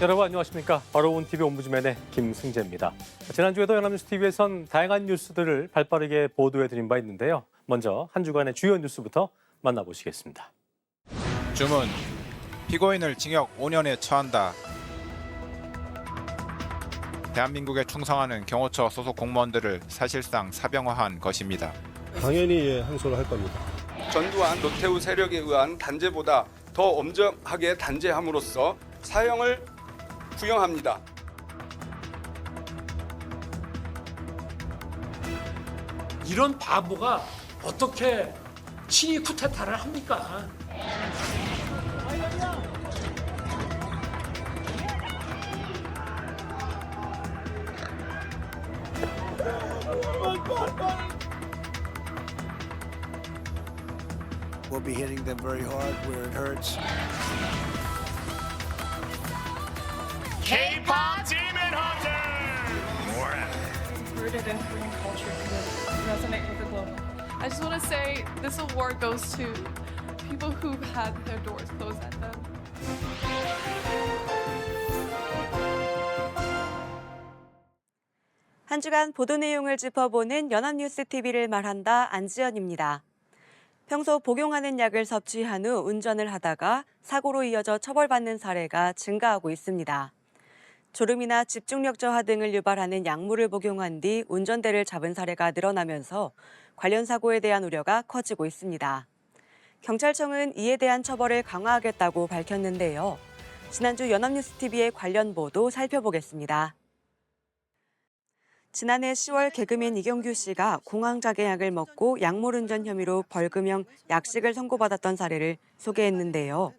여러분 안녕하십니까? 바로온 TV 옴부즈맨의 김승재입니다. 지난주에도 연합뉴스 TV에선 다양한 뉴스들을 발빠르게 보도해드린 바 있는데요. 먼저 한 주간의 주요 뉴스부터 만나보시겠습니다. 주문, 피고인을 징역 5년에 처한다. 대한민국에 충성하는 경호처 소속 공무원들을 사실상 사병화한 것입니다. 당연히 항소를 할 겁니다. 전두환 노태우 세력에 의한 단죄보다 더 엄정하게 단죄함으로써 사형을 구형합니다. 이런 바보가 어떻게 친위 쿠데타를 합니까? We'll be hitting them very hard where it hurts. K-pop Demon Hunter! Rooted in Korean culture to resonate with the global. I just want to say this award goes to people who've had their doors closed at them. 한 주간 보도 내용을 짚어보는 연합뉴스 TV를 말한다 안지연입니다. 평소 복용하는 약을 섭취한 후 운전을 하다가 사고로 이어져 처벌받는 사례가 증가하고 있습니다. 졸음이나 집중력 저하 등을 유발하는 약물을 복용한 뒤 운전대를 잡은 사례가 늘어나면서 관련 사고에 대한 우려가 커지고 있습니다. 경찰청은 이에 대한 처벌을 강화하겠다고 밝혔는데요. 지난주 연합뉴스 TV의 관련 보도 살펴보겠습니다. 지난해 10월 개그맨 이경규 씨가 공황장애약을 먹고 약물운전 혐의로 벌금형 약식을 선고받았던 사례를 소개했는데요.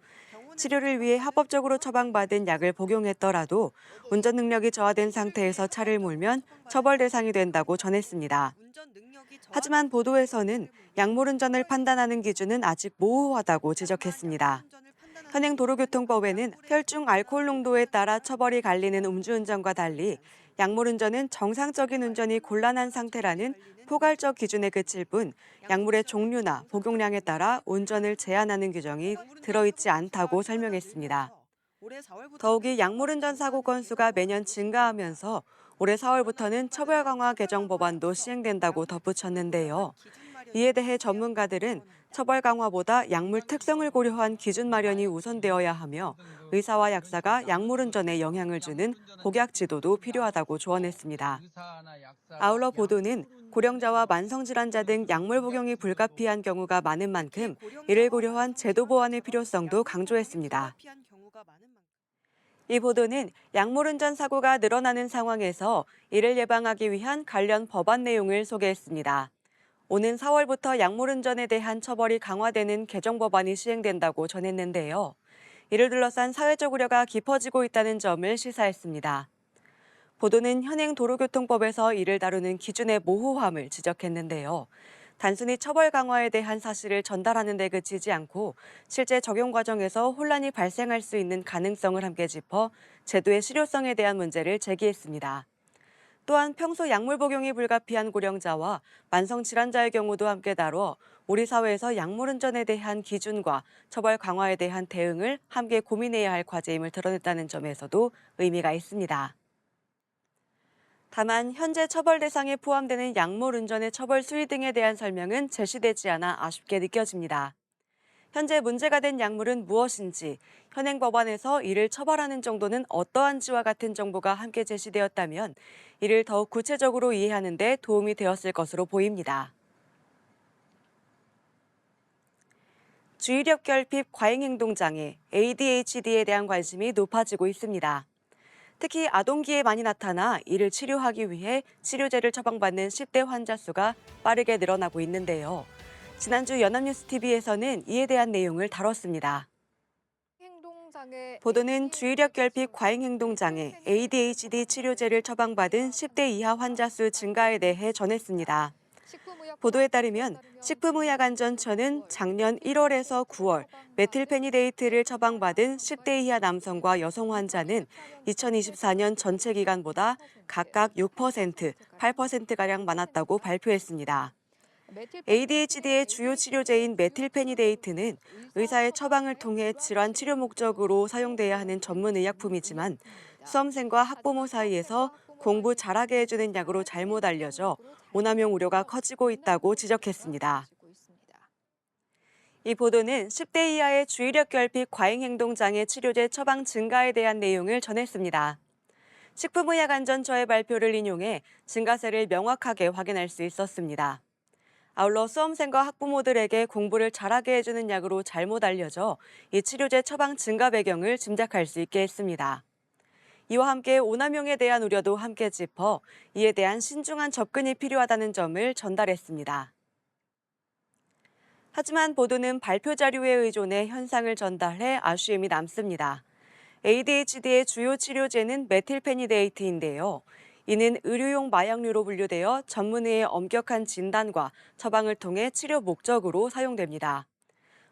치료를 위해 합법적으로 처방받은 약을 복용했더라도 운전 능력이 저하된 상태에서 차를 몰면 처벌 대상이 된다고 전했습니다. 하지만 보도에서는 약물운전을 판단하는 기준은 아직 모호하다고 지적했습니다. 현행 도로교통법에는 혈중 알코올 농도에 따라 처벌이 갈리는 음주운전과 달리 약물운전은 정상적인 운전이 곤란한 상태라는 포괄적 기준에 그칠 뿐 약물의 종류나 복용량에 따라 운전을 제한하는 규정이 들어있지 않다고 설명했습니다. 더욱이 약물운전 사고 건수가 매년 증가하면서 올해 4월부터는 처벌 강화 개정 법안도 시행된다고 덧붙였는데요. 이에 대해 전문가들은 처벌 강화보다 약물 특성을 고려한 기준 마련이 우선되어야 하며 의사와 약사가 약물운전에 영향을 주는 복약 지도도 필요하다고 조언했습니다. 아울러 보도는 고령자와 만성질환자 등 약물 복용이 불가피한 경우가 많은 만큼 이를 고려한 제도 보완의 필요성도 강조했습니다. 이 보도는 약물운전 사고가 늘어나는 상황에서 이를 예방하기 위한 관련 법안 내용을 소개했습니다. 오는 4월부터 약물운전에 대한 처벌이 강화되는 개정 법안이 시행된다고 전했는데요. 이를 둘러싼 사회적 우려가 깊어지고 있다는 점을 시사했습니다. 보도는 현행 도로교통법에서 이를 다루는 기준의 모호함을 지적했는데요. 단순히 처벌 강화에 대한 사실을 전달하는 데 그치지 않고 실제 적용 과정에서 혼란이 발생할 수 있는 가능성을 함께 짚어 제도의 실효성에 대한 문제를 제기했습니다. 또한 평소 약물 복용이 불가피한 고령자와 만성질환자의 경우도 함께 다뤄 우리 사회에서 약물운전에 대한 기준과 처벌 강화에 대한 대응을 함께 고민해야 할 과제임을 드러냈다는 점에서도 의미가 있습니다. 다만 현재 처벌 대상에 포함되는 약물운전의 처벌 수위 등에 대한 설명은 제시되지 않아 아쉽게 느껴집니다. 현재 문제가 된 약물은 무엇인지, 현행 법안에서 이를 처벌하는 정도는 어떠한지와 같은 정보가 함께 제시되었다면 이를 더욱 구체적으로 이해하는 데 도움이 되었을 것으로 보입니다. 주의력 결핍 과잉행동장애, ADHD에 대한 관심이 높아지고 있습니다. 특히 아동기에 많이 나타나 이를 치료하기 위해 치료제를 처방받는 10대 환자 수가 빠르게 늘어나고 있는데요. 지난주 연합뉴스 TV에서는 이에 대한 내용을 다뤘습니다. 보도는 주의력 결핍 과잉행동장애 ADHD 치료제를 처방받은 10대 이하 환자 수 증가에 대해 전했습니다. 보도에 따르면 식품의약안전처는 작년 1월에서 9월 메틸페니데이트를 처방받은 10대 이하 남성과 여성 환자는 2024년 전체 기간보다 각각 6%, 8%가량 많았다고 발표했습니다. ADHD의 주요 치료제인 메틸페니데이트는 의사의 처방을 통해 질환 치료 목적으로 사용돼야 하는 전문 의약품이지만 수험생과 학부모 사이에서 공부 잘하게 해주는 약으로 잘못 알려져 오남용 우려가 커지고 있다고 지적했습니다. 이 보도는 10대 이하의 주의력 결핍 과잉행동장애 치료제 처방 증가에 대한 내용을 전했습니다. 식품의약안전처의 발표를 인용해 증가세를 명확하게 확인할 수 있었습니다. 아울러 수험생과 학부모들에게 공부를 잘하게 해주는 약으로 잘못 알려져 이 치료제 처방 증가 배경을 짐작할 수 있게 했습니다. 이와 함께 오남용에 대한 우려도 함께 짚어 이에 대한 신중한 접근이 필요하다는 점을 전달했습니다. 하지만 보도는 발표 자료에 의존해 현상을 전달해 아쉬움이 남습니다. ADHD의 주요 치료제는 메틸페니데이트인데요. 이는 의료용 마약류로 분류되어 전문의의 엄격한 진단과 처방을 통해 치료 목적으로 사용됩니다.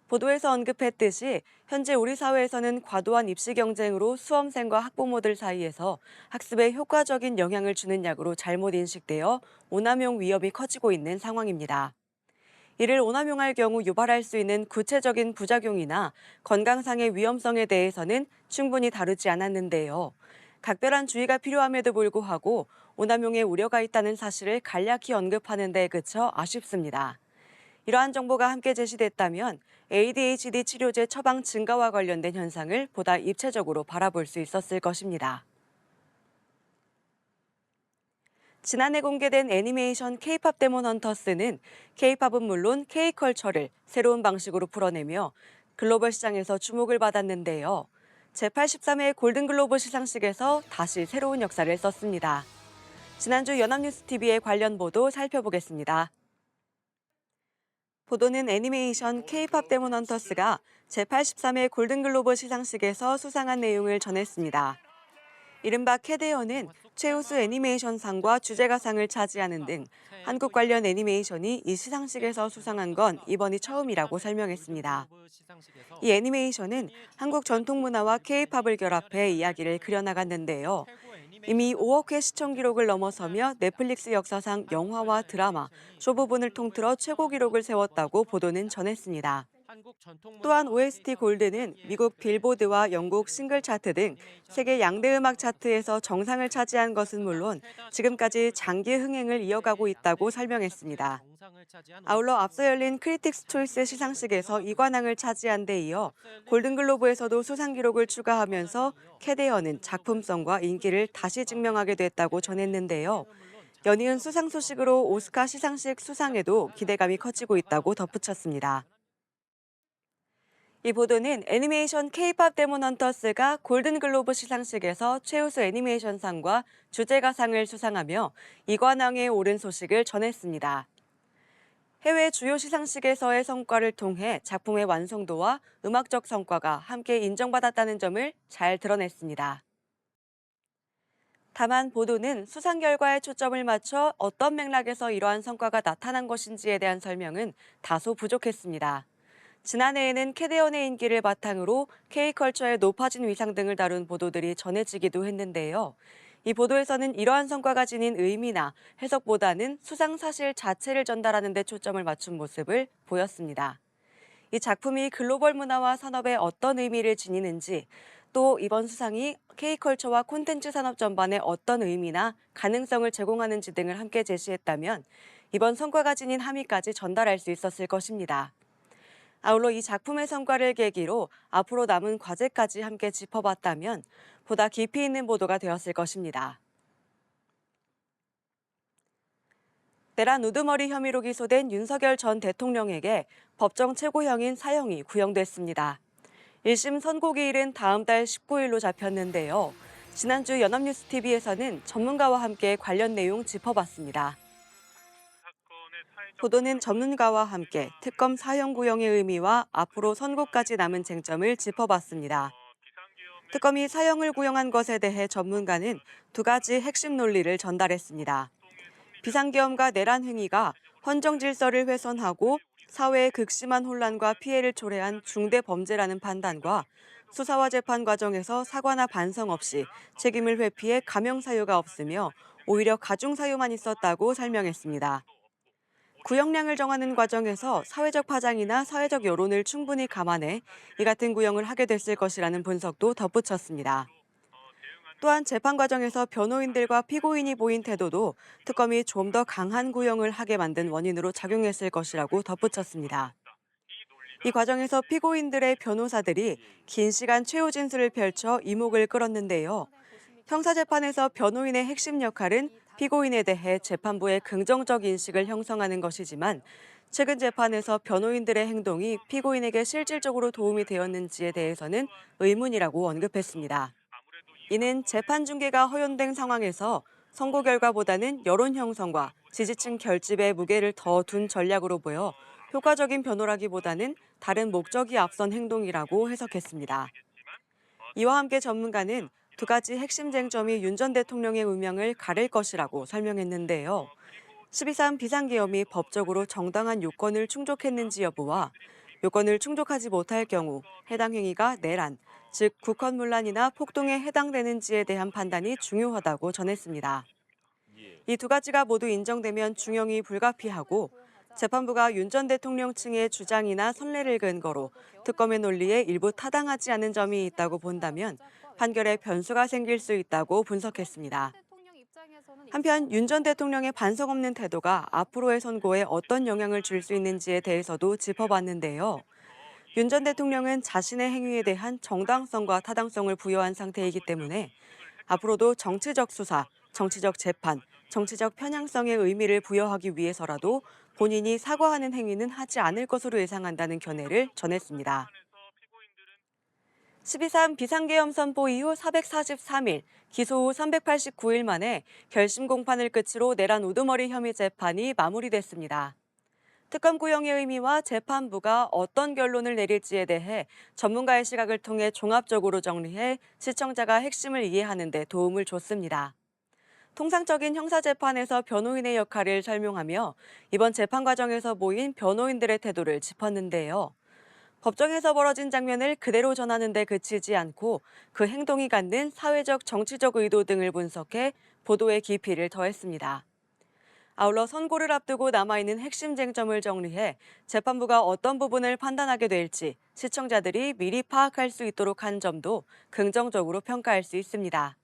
보도에서 언급했듯이 현재 우리 사회에서는 과도한 입시 경쟁으로 수험생과 학부모들 사이에서 학습에 효과적인 영향을 주는 약으로 잘못 인식되어 오남용 위험이 커지고 있는 상황입니다. 이를 오남용할 경우 유발할 수 있는 구체적인 부작용이나 건강상의 위험성에 대해서는 충분히 다루지 않았는데요. 각별한 주의가 필요함에도 불구하고 오남용의 우려가 있다는 사실을 간략히 언급하는 데 그쳐 아쉽습니다. 이러한 정보가 함께 제시됐다면 ADHD 치료제 처방 증가와 관련된 현상을 보다 입체적으로 바라볼 수 있었을 것입니다. 지난해 공개된 애니메이션 K-팝 데몬 헌터스는 K-팝은 물론 K-컬처를 새로운 방식으로 풀어내며 글로벌 시장에서 주목을 받았는데요. 제83회 골든글로브 시상식에서 다시 새로운 역사를 썼습니다. 지난주 연합뉴스TV의 관련 보도 살펴보겠습니다. 보도는 애니메이션 K-팝 데몬 헌터스가 제83회 골든글로브 시상식에서 수상한 내용을 전했습니다. 이른바 캐데어는 최우수 애니메이션상과 주제가상을 차지하는 등 한국 관련 애니메이션이 이 시상식에서 수상한 건 이번이 처음이라고 설명했습니다. 이 애니메이션은 한국 전통문화와 K-팝을 결합해 이야기를 그려나갔는데요. 이미 5억 회 시청 기록을 넘어서며 넷플릭스 역사상 영화와 드라마, 쇼 부분을 통틀어 최고 기록을 세웠다고 보도는 전했습니다. 또한 OST 골드는 미국 빌보드와 영국 싱글 차트 등 세계 양대 음악 차트에서 정상을 차지한 것은 물론 지금까지 장기 흥행을 이어가고 있다고 설명했습니다. 아울러 앞서 열린 크리틱스 초이스 시상식에서 2관왕을 차지한 데 이어 골든글로브에서도 수상 기록을 추가하면서 캐데어는 작품성과 인기를 다시 증명하게 됐다고 전했는데요. 연이은 수상 소식으로 오스카 시상식 수상에도 기대감이 커지고 있다고 덧붙였습니다. 이 보도는 애니메이션 K-팝 데몬 헌터스가 골든글로브 시상식에서 최우수 애니메이션상과 주제가상을 수상하며 2관왕에 오른 소식을 전했습니다. 해외 주요 시상식에서의 성과를 통해 작품의 완성도와 음악적 성과가 함께 인정받았다는 점을 잘 드러냈습니다. 다만 보도는 수상 결과에 초점을 맞춰 어떤 맥락에서 이러한 성과가 나타난 것인지에 대한 설명은 다소 부족했습니다. 지난해에는 캐데언의 인기를 바탕으로 K컬처의 높아진 위상 등을 다룬 보도들이 전해지기도 했는데요. 이 보도에서는 이러한 성과가 지닌 의미나 해석보다는 수상 사실 자체를 전달하는 데 초점을 맞춘 모습을 보였습니다. 이 작품이 글로벌 문화와 산업에 어떤 의미를 지니는지, 또 이번 수상이 K컬처와 콘텐츠 산업 전반에 어떤 의미나 가능성을 제공하는지 등을 함께 제시했다면 이번 성과가 지닌 함의까지 전달할 수 있었을 것입니다. 아울러 이 작품의 성과를 계기로 앞으로 남은 과제까지 함께 짚어봤다면 보다 깊이 있는 보도가 되었을 것입니다. 내란 우두머리 혐의로 기소된 윤석열 전 대통령에게 법정 최고형인 사형이 구형됐습니다. 1심 선고기일은 다음 달 19일로 잡혔는데요. 지난주 연합뉴스TV에서는 전문가와 함께 관련 내용 짚어봤습니다. 보도는 전문가와 함께 특검 사형 구형의 의미와 앞으로 선고까지 남은 쟁점을 짚어봤습니다. 특검이 사형을 구형한 것에 대해 전문가는 두 가지 핵심 논리를 전달했습니다. 비상계엄과 내란 행위가 헌정 질서를 훼손하고 사회의 극심한 혼란과 피해를 초래한 중대 범죄라는 판단과 수사와 재판 과정에서 사과나 반성 없이 책임을 회피해 감형 사유가 없으며 오히려 가중 사유만 있었다고 설명했습니다. 구형량을 정하는 과정에서 사회적 파장이나 사회적 여론을 충분히 감안해 이 같은 구형을 하게 됐을 것이라는 분석도 덧붙였습니다. 또한 재판 과정에서 변호인들과 피고인이 보인 태도도 특검이 좀 더 강한 구형을 하게 만든 원인으로 작용했을 것이라고 덧붙였습니다. 이 과정에서 피고인들의 변호사들이 긴 시간 최후 진술을 펼쳐 이목을 끌었는데요. 형사재판에서 변호인의 핵심 역할은 피고인에 대해 재판부의 긍정적 인식을 형성하는 것이지만 최근 재판에서 변호인들의 행동이 피고인에게 실질적으로 도움이 되었는지에 대해서는 의문이라고 언급했습니다. 이는 재판 중계가 허용된 상황에서 선고 결과보다는 여론 형성과 지지층 결집에 무게를 더 둔 전략으로 보여 효과적인 변호라기보다는 다른 목적이 앞선 행동이라고 해석했습니다. 이와 함께 전문가는 두 가지 핵심 쟁점이 윤 전 대통령의 운명을 가릴 것이라고 설명했는데요. 12.3 비상계엄이 법적으로 정당한 요건을 충족했는지 여부와 요건을 충족하지 못할 경우 해당 행위가 내란, 즉 국헌문란이나 폭동에 해당되는지에 대한 판단이 중요하다고 전했습니다. 이 두 가지가 모두 인정되면 중형이 불가피하고 재판부가 윤 전 대통령 측의 주장이나 선례를 근거로 특검의 논리에 일부 타당하지 않은 점이 있다고 본다면 판결에 변수가 생길 수 있다고 분석했습니다. 한편 윤 전 대통령의 반성 없는 태도가 앞으로의 선고에 어떤 영향을 줄 수 있는지에 대해서도 짚어봤는데요. 윤 전 대통령은 자신의 행위에 대한 정당성과 타당성을 부여한 상태이기 때문에 앞으로도 정치적 수사, 정치적 재판, 정치적 편향성의 의미를 부여하기 위해서라도 본인이 사과하는 행위는 하지 않을 것으로 예상한다는 견해를 전했습니다. 12.3 비상계엄 선포 이후 443일, 기소 후 389일 만에 결심 공판을 끝으로 내란 우두머리 혐의 재판이 마무리됐습니다. 특검 구형의 의미와 재판부가 어떤 결론을 내릴지에 대해 전문가의 시각을 통해 종합적으로 정리해 시청자가 핵심을 이해하는 데 도움을 줬습니다. 통상적인 형사재판에서 변호인의 역할을 설명하며 이번 재판 과정에서 보인 변호인들의 태도를 짚었는데요. 법정에서 벌어진 장면을 그대로 전하는 데 그치지 않고 그 행동이 갖는 사회적, 정치적 의도 등을 분석해 보도의 깊이를 더했습니다. 아울러 선고를 앞두고 남아있는 핵심 쟁점을 정리해 재판부가 어떤 부분을 판단하게 될지 시청자들이 미리 파악할 수 있도록 한 점도 긍정적으로 평가할 수 있습니다.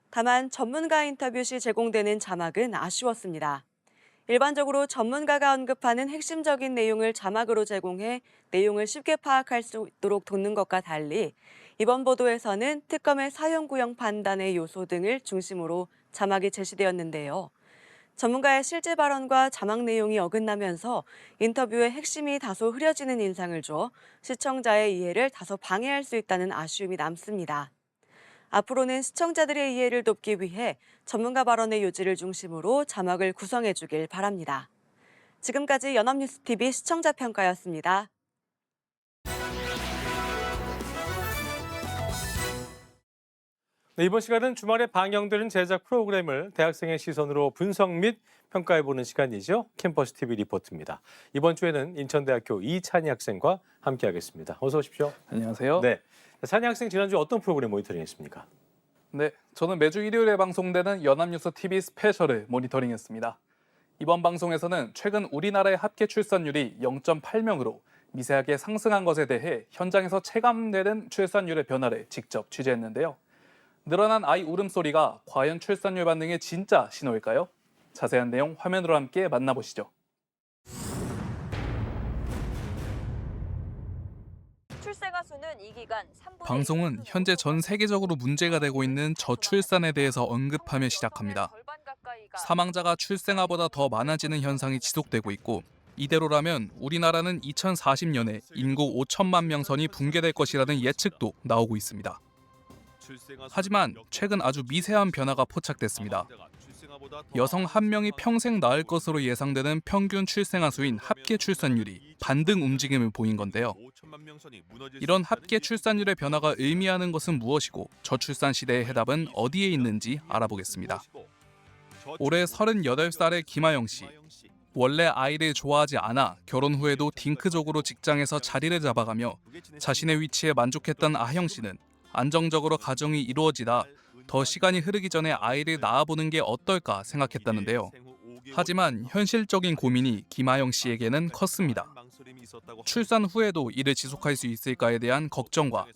다만 전문가 인터뷰 시 제공되는 자막은 아쉬웠습니다. 일반적으로 전문가가 언급하는 핵심적인 내용을 자막으로 제공해 내용을 쉽게 파악할 수 있도록 돕는 것과 달리 이번 보도에서는 특검의 사형 구형 판단의 요소 등을 중심으로 자막이 제시되었는데요. 전문가의 실제 발언과 자막 내용이 어긋나면서 인터뷰의 핵심이 다소 흐려지는 인상을 줘 시청자의 이해를 다소 방해할 수 있다는 아쉬움이 남습니다. 앞으로는 시청자들의 이해를 돕기 위해 전문가 발언의 요지를 중심으로 자막을 구성해 주길 바랍니다. 지금까지 연합뉴스TV 시청자평가였습니다. 네, 이번 시간은 주말에 방영되는 제작 프로그램을 대학생의 시선으로 분석 및 평가해보는 시간이죠. 캠퍼스 TV 리포트입니다. 이번 주에는 인천대학교 이찬희 학생과 함께하겠습니다. 어서 오십시오. 안녕하세요. 네, 찬희 학생 지난주 어떤 프로그램 모니터링했습니까? 네, 저는 매주 일요일에 방송되는 연합뉴스 TV 스페셜을 모니터링했습니다. 이번 방송에서는 최근 우리나라의 합계 출산율이 0.8명으로 미세하게 상승한 것에 대해 현장에서 체감되는 출산율의 변화를 직접 취재했는데요. 늘어난 아이 울음소리가 과연 출산율 반등의 진짜 신호일까요? 자세한 내용 화면으로 함께 만나보시죠. 출생아 수는 이 기간 방송은 현재 전 세계적으로 문제가 되고 있는 저출산에 대해서 언급하며 시작합니다. 사망자가 출생아보다 더 많아지는 현상이 지속되고 있고 이대로라면 우리나라는 2040년에 인구 5천만 명 선이 붕괴될 것이라는 예측도 나오고 있습니다. 하지만 최근 아주 미세한 변화가 포착됐습니다. 여성 한 명이 평생 낳을 것으로 예상되는 평균 출생아 수인 합계 출산율이 반등 움직임을 보인 건데요. 이런 합계 출산율의 변화가 의미하는 것은 무엇이고 저출산 시대의 해답은 어디에 있는지 알아보겠습니다. 올해 38살의 김아영 씨. 원래 아이를 좋아하지 않아 결혼 후에도 딩크족으로 직장에서 자리를 잡아가며 자신의 위치에 만족했던 아영 씨는 안정적으로 가정이 이루어지다 더 시간이 흐르기 전에 아이를 낳아보는 게 어떨까 생각했다는데요. 하지만 현실적인 고민이 김하영 씨에게는 컸습니다. 출산 후에도 일을 지속할 수 있을까에 대한 걱정과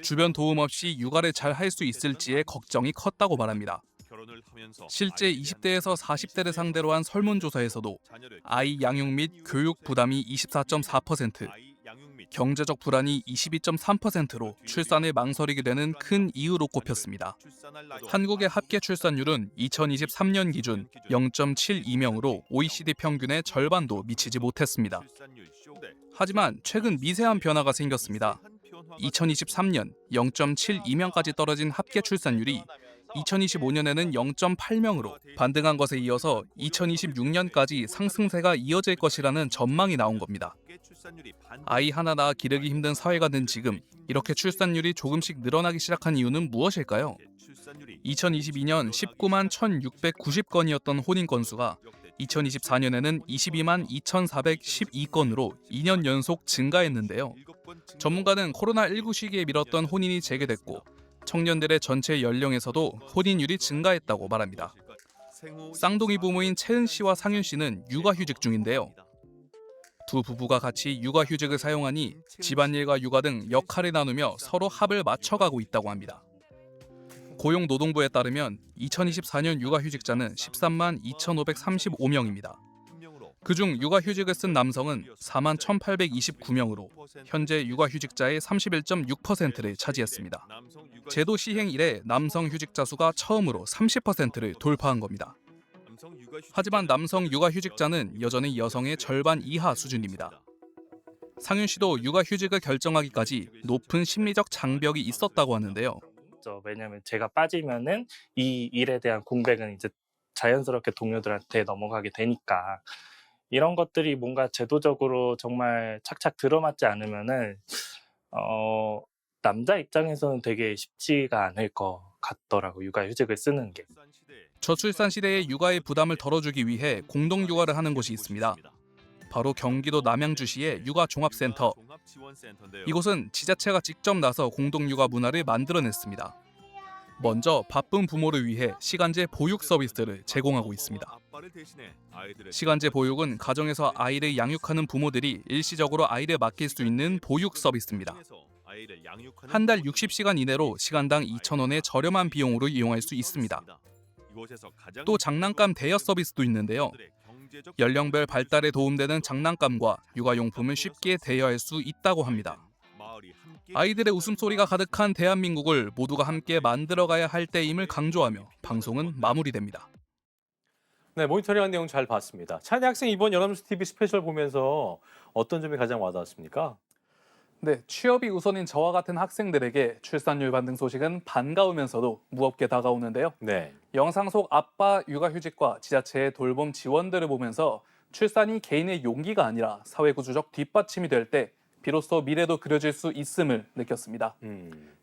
주변 도움 없이 육아를 잘 할 수 있을지의 걱정이 컸다고 말합니다. 실제 20대에서 40대를 상대로 한 설문조사에서도 아이 양육 및 교육 부담이 24.4%, 경제적 불안이 22.3%로 출산을 망설이게 되는 큰 이유로 꼽혔습니다. 한국의 합계 출산율은 2023년 기준 0.72명으로 OECD 평균의 절반도 미치지 못했습니다. 하지만 최근 미세한 변화가 생겼습니다. 2023년 0.72명까지 떨어진 합계 출산율이 2025년에는 0.8명으로 반등한 것에 이어서 2026년까지 상승세가 이어질 것이라는 전망이 나온 겁니다. 아이 하나 낳아 기르기 힘든 사회가 된 지금 이렇게 출산율이 조금씩 늘어나기 시작한 이유는 무엇일까요? 2022년 19만 1,690건이었던 혼인 건수가 2024년에는 22만 2,412건으로 2년 연속 증가했는데요. 전문가는 코로나19 시기에 미뤘던 혼인이 재개됐고 청년들의 전체 연령에서도 혼인율이 증가했다고 말합니다. 쌍둥이 부모인 채은 씨와 상윤 씨는 육아휴직 중인데요. 두 부부가 같이 육아휴직을 사용하니 집안일과 육아 등 역할을 나누며 서로 합을 맞춰가고 있다고 합니다. 고용노동부에 따르면 2024년 육아휴직자는 13만 2,535명입니다. 그중 육아휴직을 쓴 남성은 4만 1,829명으로 현재 육아휴직자의 31.6%를 차지했습니다. 제도 시행 이래 남성 휴직자 수가 처음으로 30%를 돌파한 겁니다. 하지만 남성 육아휴직자는 여전히 여성의 절반 이하 수준입니다. 상윤 씨도 육아휴직을 결정하기까지 높은 심리적 장벽이 있었다고 하는데요. 왜냐하면 제가 빠지면은 이 일에 대한 공백은 이제 자연스럽게 동료들한테 넘어가게 되니까 이런 것들이 뭔가 제도적으로 정말 착착 들어맞지 않으면은 남자 입장에서는 되게 쉽지가 않을 것 같더라고 육아휴직을 쓰는 게. 저출산 시대의 육아의 부담을 덜어주기 위해 공동 육아를 하는 곳이 있습니다. 바로 경기도 남양주시의 육아종합센터. 이곳은 지자체가 직접 나서 공동 육아 문화를 만들어냈습니다. 먼저 바쁜 부모를 위해 시간제 보육 서비스를 제공하고 있습니다. 시간제 보육은 가정에서 아이를 양육하는 부모들이 일시적으로 아이를 맡길 수 있는 보육 서비스입니다. 한 달 60시간 이내로 시간당 2,000원의 저렴한 비용으로 이용할 수 있습니다. 또 장난감 대여 서비스도 있는데요. 연령별 발달에 도움되는 장난감과 육아용품을 쉽게 대여할 수 있다고 합니다. 아이들의 웃음소리가 가득한 대한민국을 모두가 함께 만들어가야 할 때임을 강조하며 방송은 마무리됩니다. 네, 모니터링한 내용 잘 봤습니다. 찬희 학생 이번 연합뉴스 TV 스페셜 보면서 어떤 점이 가장 와닿았습니까? 네, 취업이 우선인 저와 같은 학생들에게 출산율 반등 소식은 반가우면서도 무겁게 다가오는데요. 네. 영상 속 아빠 육아휴직과 지자체의 돌봄 지원들을 보면서 출산이 개인의 용기가 아니라 사회구조적 뒷받침이 될 때 비로소 미래도 그려질 수 있음을 느꼈습니다.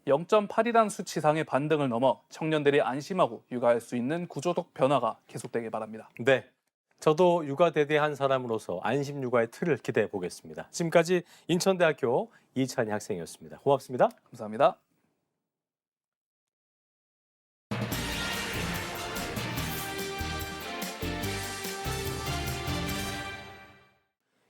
0.8이란 수치상의 반등을 넘어 청년들이 안심하고 육아할 수 있는 구조적 변화가 계속되길 바랍니다. 네. 저도 육아대대한 사람으로서 안심 육아의 틀을 기대해 보겠습니다. 지금까지 인천대학교 이찬희 학생이었습니다. 고맙습니다. 감사합니다.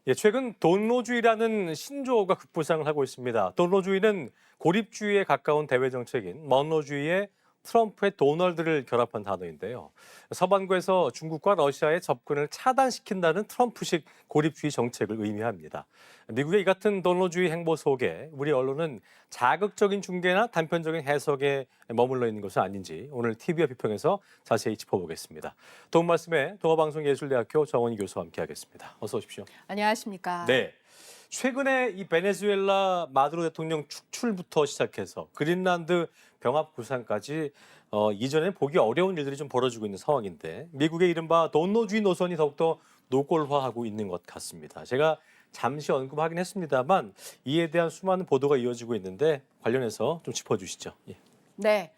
예, 최근 돈노주의라는 신조어가 급부상을 하고 있습니다. 돈노주의는 고립주의에 가까운 대외 정책인 먼로주의의 트럼프의 도널드를 결합한 단어인데요. 서반구에서 중국과 러시아의 접근을 차단시킨다는 트럼프식 고립주의 정책을 의미합니다. 미국의 이 같은 돈노주의 행보 속에 우리 언론은 자극적인 중계나 단편적인 해석에 머물러 있는 것은 아닌지 오늘 TV와 비평에서 자세히 짚어보겠습니다. 도움 말씀에 동아방송예술대학교 정원희 교수와 함께하겠습니다. 어서 오십시오. 안녕하십니까. 네. 최근에 이 베네수엘라 마두로 대통령 축출부터 시작해서 그린란드 병합 구상까지 이전에 보기 어려운 일들이 좀 벌어지고 있는 상황인데 미국의 이른바 돈노주의 노선이 더욱더 노골화하고 있는 것 같습니다. 제가 잠시 언급하긴 했습니다만 이에 대한 수많은 보도가 이어지고 있는데 관련해서 좀 짚어주시죠. 예. 네.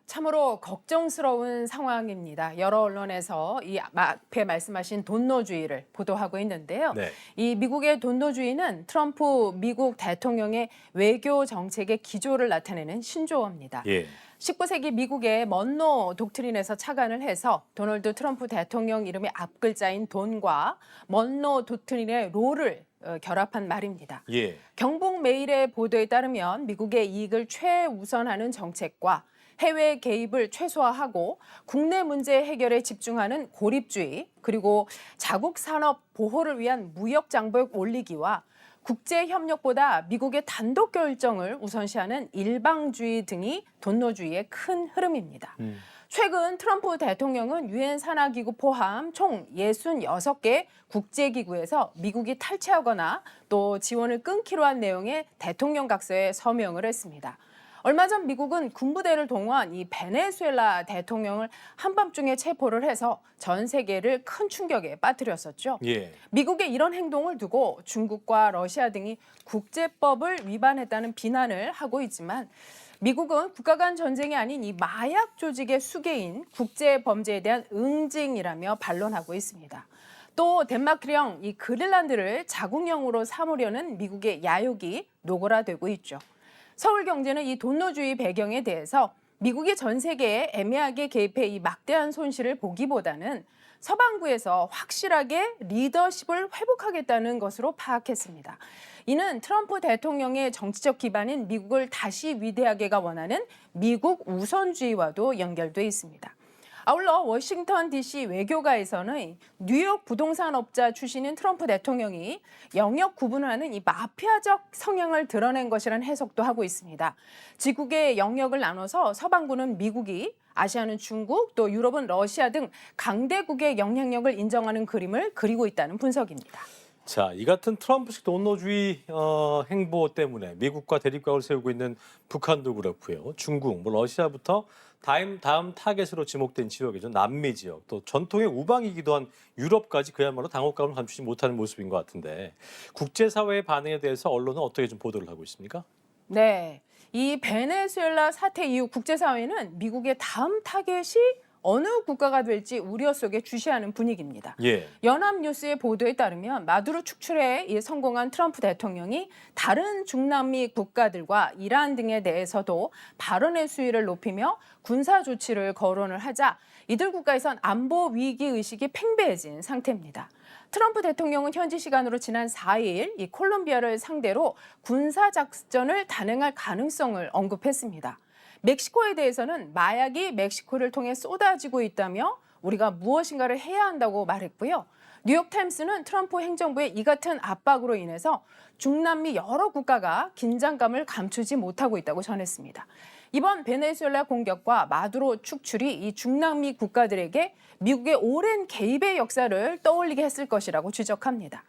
참으로 걱정스러운 상황입니다. 여러 언론에서 이 앞에 말씀하신 돈노주의를 보도하고 있는데요. 네. 이 미국의 돈노주의는 트럼프 미국 대통령의 외교 정책의 기조를 나타내는 신조어입니다. 예. 19세기 미국의 먼로 독트린에서 착안을 해서 도널드 트럼프 대통령 이름의 앞글자인 돈과 먼로 독트린의 로를 결합한 말입니다. 예. 경북 메일의 보도에 따르면 미국의 이익을 최우선하는 정책과 해외 개입을 최소화하고 국내 문제 해결에 집중하는 고립주의, 그리고 자국 산업 보호를 위한 무역 장벽 올리기와 국제 협력보다 미국의 단독 결정을 우선시하는 일방주의 등이 돈노주의의 큰 흐름입니다. 최근 트럼프 대통령은 유엔 산하기구 포함 총 66개 국제기구에서 미국이 탈퇴하거나 또 지원을 끊기로 한 내용의 대통령 각서에 서명을 했습니다. 얼마 전 미국은 군부대를 동원 이 베네수엘라 대통령을 한밤중에 체포를 해서 전 세계를 큰 충격에 빠뜨렸었죠. 예. 미국의 이런 행동을 두고 중국과 러시아 등이 국제법을 위반했다는 비난을 하고 있지만 미국은 국가 간 전쟁이 아닌 이 마약 조직의 수괴인 국제 범죄에 대한 응징이라며 반론하고 있습니다. 또 덴마크령 이 그린란드를 자국령으로 삼으려는 미국의 야욕이 노골화되고 있죠. 서울경제는 이 돈노주의 배경에 대해서 미국이 전 세계에 애매하게 개입해 이 막대한 손실을 보기보다는 서방부에서 확실하게 리더십을 회복하겠다는 것으로 파악했습니다. 이는 트럼프 대통령의 정치적 기반인 미국을 다시 위대하게가 원하는 미국 우선주의와도 연결돼 있습니다. 아울러 워싱턴 DC 외교가에서는 뉴욕 부동산업자 출신인 트럼프 대통령이 영역 구분하는 이 마피아적 성향을 드러낸 것이라는 해석도 하고 있습니다. 지국의 영역을 나눠서 서방부는 미국이, 아시아는 중국, 또 유럽은 러시아 등 강대국의 영향력을 인정하는 그림을 그리고 있다는 분석입니다. 자, 이 같은 트럼프식 돈노주의 행보 때문에 미국과 대립각을 세우고 있는 북한도 그렇고요. 중국, 러시아부터 다음 타겟으로 지목된 지역이죠. 남미 지역, 또 전통의 우방이기도 한 유럽까지 그야말로 당혹감을 감추지 못하는 모습인 것 같은데 국제사회의 반응에 대해서 언론은 어떻게 좀 보도를 하고 있습니까? 네, 이 베네수엘라 사태 이후 국제사회는 미국의 다음 타겟이 어느 국가가 될지 우려 속에 주시하는 분위기입니다. 예. 연합뉴스의 보도에 따르면 마두로 축출에 성공한 트럼프 대통령이 다른 중남미 국가들과 이란 등에 대해서도 발언의 수위를 높이며 군사 조치를 거론을 하자 이들 국가에선 안보 위기 의식이 팽배해진 상태입니다. 트럼프 대통령은 현지 시간으로 지난 4일 이 콜롬비아를 상대로 군사 작전을 단행할 가능성을 언급했습니다. 멕시코에 대해서는 마약이 멕시코를 통해 쏟아지고 있다며 우리가 무엇인가를 해야 한다고 말했고요. 뉴욕타임스는 트럼프 행정부의 이 같은 압박으로 인해서 중남미 여러 국가가 긴장감을 감추지 못하고 있다고 전했습니다. 이번 베네수엘라 공격과 마두로 축출이 이 중남미 국가들에게 미국의 오랜 개입의 역사를 떠올리게 했을 것이라고 지적합니다.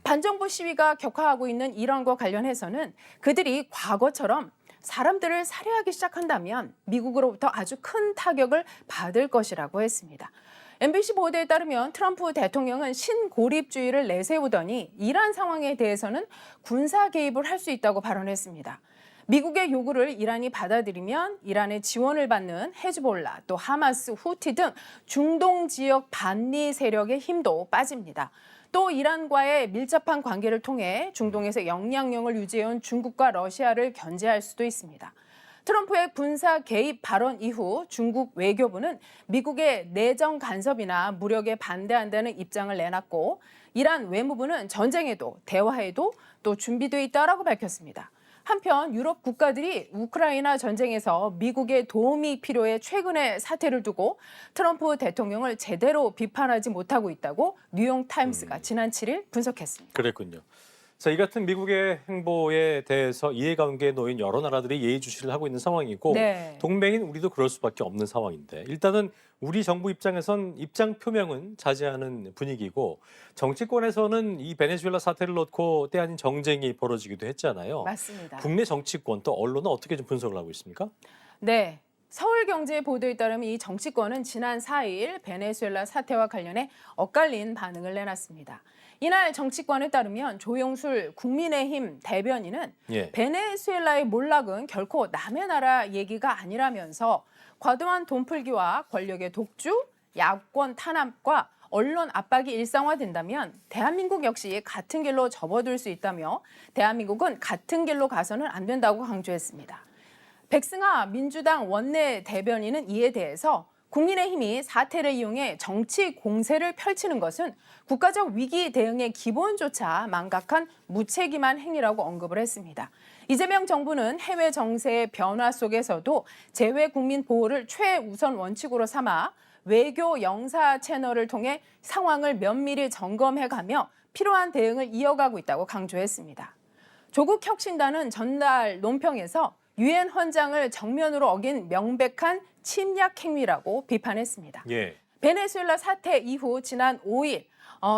반정부 시위가 격화하고 있는 이란과 관련해서는 그들이 과거처럼 사람들을 살해하기 시작한다면 미국으로부터 아주 큰 타격을 받을 것이라고 했습니다. MBC 보도에 따르면 트럼프 대통령은 신고립주의를 내세우더니 이란 상황에 대해서는 군사 개입을 할 수 있다고 발언했습니다. 미국의 요구를 이란이 받아들이면 이란의 지원을 받는 헤즈볼라, 또 하마스, 후티 등 중동 지역 반미 세력의 힘도 빠집니다. 또 이란과의 밀접한 관계를 통해 중동에서 영향력을 유지해온 중국과 러시아를 견제할 수도 있습니다. 트럼프의 군사 개입 발언 이후 중국 외교부는 미국의 내정 간섭이나 무력에 반대한다는 입장을 내놨고 이란 외무부는 전쟁에도 대화에도 또 준비돼 있다라고 밝혔습니다. 한편 유럽 국가들이 우크라이나 전쟁에서 미국의 도움이 필요해 최근의 사태를 두고 트럼프 대통령을 제대로 비판하지 못하고 있다고 뉴욕타임스가 지난 7일 분석했습니다. 그랬군요. 자, 이 같은 미국의 행보에 대해서 이해관계에 놓인 여러 나라들이 예의주시를 하고 있는 상황이고 네. 동맹인 우리도 그럴 수밖에 없는 상황인데 일단은 우리 정부 입장에선 입장 표명은 자제하는 분위기고 정치권에서는 이 베네수엘라 사태를 놓고 때 아닌 정쟁이 벌어지기도 했잖아요. 맞습니다. 국내 정치권 또 언론은 어떻게 좀 분석을 하고 있습니까? 네. 서울경제 보도에 따르면 이 정치권은 지난 4일 베네수엘라 사태와 관련해 엇갈린 반응을 내놨습니다. 이날 정치권에 따르면 조영술 국민의힘 대변인은 베네수엘라의 몰락은 결코 남의 나라 얘기가 아니라면서 과도한 돈풀기와 권력의 독주, 야권 탄압과 언론 압박이 일상화된다면 대한민국 역시 같은 길로 접어들 수 있다며 대한민국은 같은 길로 가서는 안 된다고 강조했습니다. 백승하 민주당 원내 대변인은 이에 대해서 국민의힘이 사태를 이용해 정치 공세를 펼치는 것은 국가적 위기 대응의 기본조차 망각한 무책임한 행위라고 언급을 했습니다. 이재명 정부는 해외 정세의 변화 속에서도 재외 국민 보호를 최우선 원칙으로 삼아 외교 영사 채널을 통해 상황을 면밀히 점검해가며 필요한 대응을 이어가고 있다고 강조했습니다. 조국혁신단은 전날 논평에서 유엔 헌장을 정면으로 어긴 명백한 침략 행위라고 비판했습니다. 예. 베네수엘라 사태 이후 지난 5일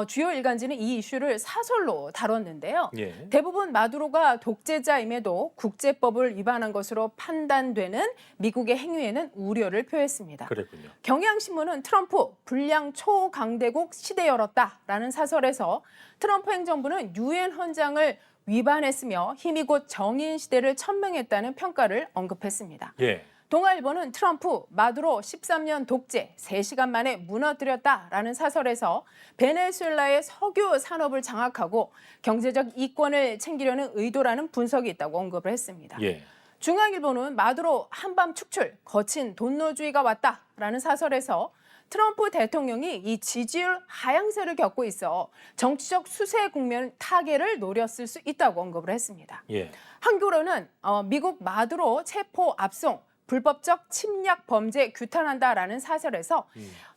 주요 일간지는 이 이슈를 사설로 다뤘는데요. 예. 대부분 마두로가 독재자임에도 국제법을 위반한 것으로 판단되는 미국의 행위에는 우려를 표했습니다. 그랬군요. 경향신문은 트럼프 불량 초강대국 시대 열었다라는 사설에서 트럼프 행정부는 유엔 헌장을 위반했으며 힘이 곧 정인 시대를 천명했다는 평가를 언급했습니다. 예. 동아일보는 트럼프 마두로 13년 독재 3시간 만에 무너뜨렸다라는 사설에서 베네수엘라의 석유 산업을 장악하고 경제적 이권을 챙기려는 의도라는 분석이 있다고 언급을 했습니다. 예. 중앙일보는 마두로 한밤 축출, 거친 돈노주의가 왔다라는 사설에서 트럼프 대통령이 이 지지율 하향세를 겪고 있어 정치적 수세 국면 타개를 노렸을 수 있다고 언급을 했습니다. 예. 한겨레는 미국 마두로 체포 압송, 불법적 침략 범죄 규탄한다라는 사설에서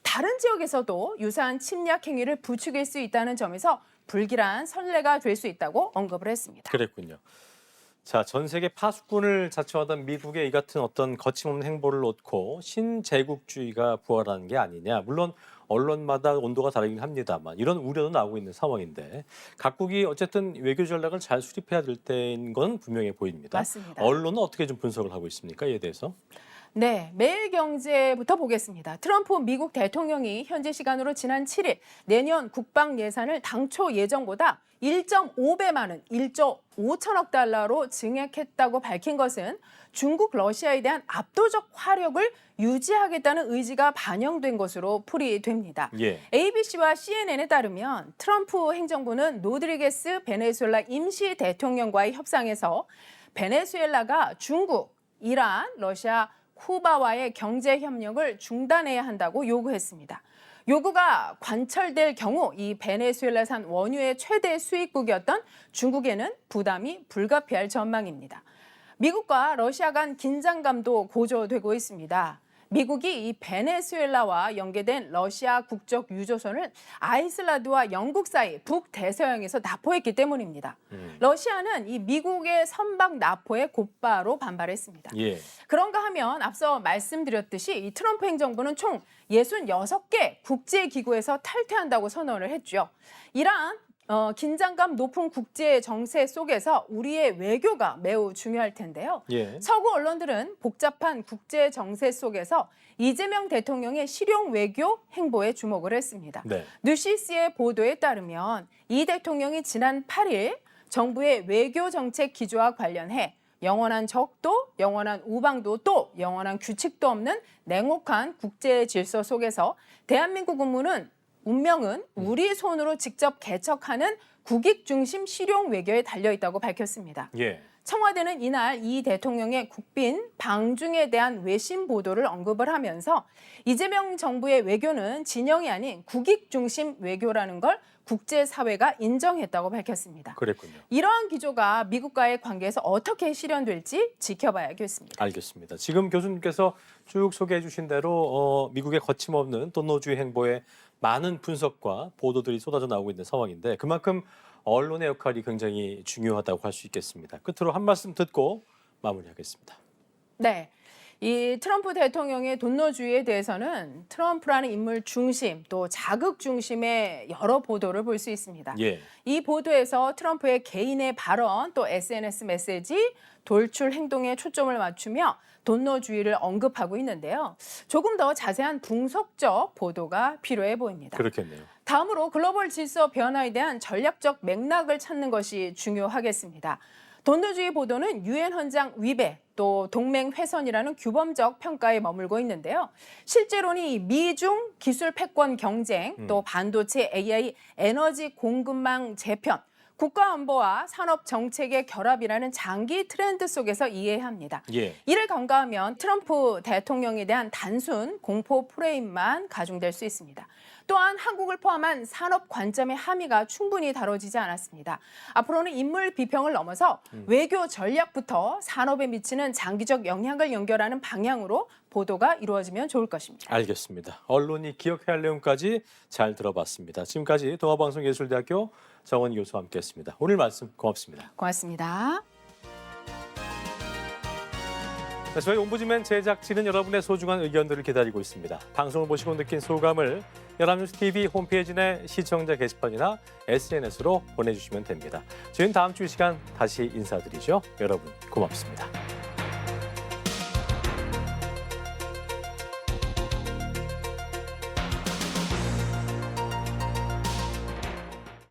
다른 지역에서도 유사한 침략 행위를 부추길 수 있다는 점에서 불길한 선례가 될 수 있다고 언급을 했습니다. 그랬군요. 자, 전 세계 파수꾼을 자처하던 미국의 이 같은 어떤 거침없는 행보를 놓고 신제국주의가 부활하는 게 아니냐. 물론 언론마다 온도가 다르긴 합니다만 이런 우려도 나오고 있는 상황인데 각국이 어쨌든 외교 전략을 잘 수립해야 될 때인 건 분명해 보입니다. 맞습니다. 언론은 어떻게 좀 분석을 하고 있습니까? 이에 대해서? 네, 매일경제부터 보겠습니다. 트럼프 미국 대통령이 현지 시간으로 지난 7일 내년 국방 예산을 당초 예정보다 1.5배 많은 1조 5천억 달러로 증액했다고 밝힌 것은 중국, 러시아에 대한 압도적 화력을 유지하겠다는 의지가 반영된 것으로 풀이됩니다. 예. ABC와 CNN에 따르면 트럼프 행정부는 로드리게스 베네수엘라 임시 대통령과의 협상에서 베네수엘라가 중국, 이란, 러시아, 쿠바와의 경제 협력을 중단해야 한다고 요구했습니다. 요구가 관철될 경우 이 베네수엘라산 원유의 최대 수입국이었던 중국에는 부담이 불가피할 전망입니다. 미국과 러시아 간 긴장감도 고조되고 있습니다. 미국이 이 베네수엘라와 연계된 러시아 국적 유조선을 아이슬란드와 영국 사이 북대서양에서 납포했기 때문입니다. 러시아는 이 미국의 선박 납포에 곧바로 반발했습니다. 예. 그런가 하면 앞서 말씀드렸듯이 이 트럼프 행정부는 총 66개 국제기구에서 탈퇴한다고 선언을 했죠. 이러한 긴장감 높은 국제 정세 속에서 우리의 외교가 매우 중요할 텐데요. 예. 서구 언론들은 복잡한 국제 정세 속에서 이재명 대통령의 실용 외교 행보에 주목을 했습니다. 네. 뉴시스의 보도에 따르면 이 대통령이 지난 8일 정부의 외교 정책 기조와 관련해 영원한 적도, 영원한 우방도 또 영원한 규칙도 없는 냉혹한 국제 질서 속에서 대한민국 운명은 우리 손으로 직접 개척하는 국익 중심 실용 외교에 달려있다고 밝혔습니다. 예. 청와대는 이날 이 대통령의 국빈 방중에 대한 외신 보도를 언급을 하면서 이재명 정부의 외교는 진영이 아닌 국익 중심 외교라는 걸 국제사회가 인정했다고 밝혔습니다. 그랬군요. 이러한 기조가 미국과의 관계에서 어떻게 실현될지 지켜봐야겠습니다. 알겠습니다. 지금 교수님께서 쭉 소개해 주신 대로 미국의 거침없는 돈노주의 행보에 많은 분석과 보도들이 쏟아져 나오고 있는 상황인데 그만큼 언론의 역할이 굉장히 중요하다고 할 수 있겠습니다. 끝으로 한 말씀 듣고 마무리하겠습니다. 네. 이 트럼프 대통령의 돈노주의에 대해서는 트럼프라는 인물 중심 또 자극 중심의 여러 보도를 볼 수 있습니다. 예. 이 보도에서 트럼프의 개인의 발언 또 SNS 메시지, 돌출 행동에 초점을 맞추며 돈노주의를 언급하고 있는데요. 조금 더 자세한 분석적 보도가 필요해 보입니다. 그렇겠네요. 다음으로 글로벌 질서 변화에 대한 전략적 맥락을 찾는 것이 중요하겠습니다. 돈도주의 보도는 유엔 헌장 위배, 또 동맹 훼손이라는 규범적 평가에 머물고 있는데요. 실제로는 이 미중 기술 패권 경쟁, 또 반도체, AI, 에너지 공급망 재편, 국가 안보와 산업 정책의 결합이라는 장기 트렌드 속에서 이해해야 합니다. 예. 이를 간과하면 트럼프 대통령에 대한 단순 공포 프레임만 가중될 수 있습니다. 또한 한국을 포함한 산업 관점의 함의가 충분히 다뤄지지 않았습니다. 앞으로는 인물 비평을 넘어서 외교 전략부터 산업에 미치는 장기적 영향을 연결하는 방향으로 보도가 이루어지면 좋을 것입니다. 알겠습니다. 언론이 기억해야 할 내용까지 잘 들어봤습니다. 지금까지 동아방송예술대학교 정원희 교수와 함께했습니다. 오늘 말씀 고맙습니다. 고맙습니다. 네, 저희 옴부즈맨 제작진은 여러분의 소중한 의견들을 기다리고 있습니다. 방송을 보시고 느낀 소감을 연합뉴스 TV 홈페이지 내 시청자 게시판이나 SNS로 보내주시면 됩니다. 저희는 다음 주 이 시간 다시 인사드리죠. 여러분 고맙습니다.